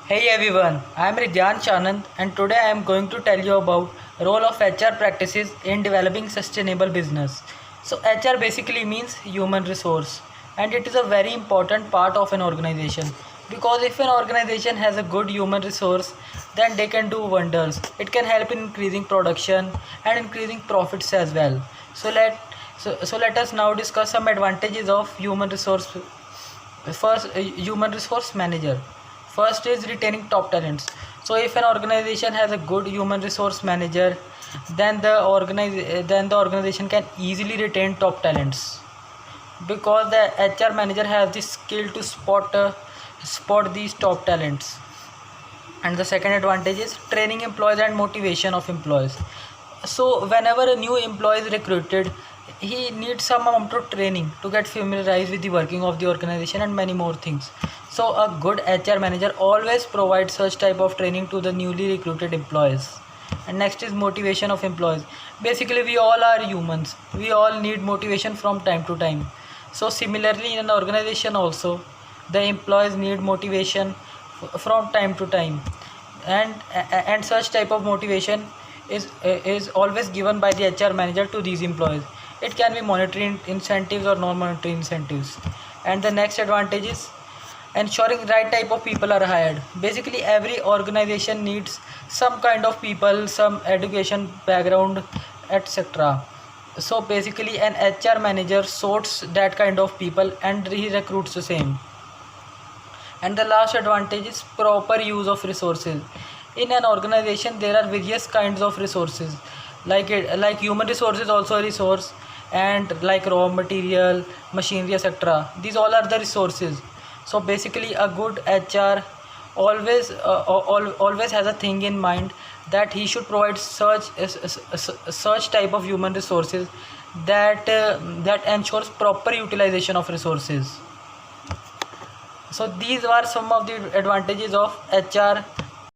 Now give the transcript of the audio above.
Hey everyone, I am Ridyan Chanand and today I am going to tell you about role of HR practices in developing sustainable business. So HR basically means human resource and it is a very important part of an organization because if an organization has a good human resource then they can do wonders. It can help in increasing production and increasing profits as well. So let us now discuss some advantages of human resource. First, human resource manager. First is retaining top talents. So if an organization has a good human resource manager, then the organization can easily retain top talents because the HR manager has the skill to spot these top talents. And the second advantage is training employees and motivation of employees. So whenever a new employee is recruited, he needs some amount of training to get familiarized with the working of the organization and many more things. So a good HR manager always provides such type of training to the newly recruited employees. And next is motivation of employees. Basically we all are humans, we all need motivation from time to time. So similarly in an organization also, the employees need motivation from time to time. And such type of motivation is always given by the HR manager to these employees. It can be monetary incentives or non-monetary incentives. And the next advantage is ensuring right type of people are hired. Basically every organization needs some kind of people, some education background, etc. So basically an HR manager sorts that kind of people and he recruits the same. And the last advantage is proper use of resources. In an organization there are various kinds of resources, like human resources also a resource, and like raw material, machinery, etc. These all are the resources. So basically a good HR always has a thing in mind that he should provide such type of human resources that ensures proper utilization of resources. So these are some of the advantages of HR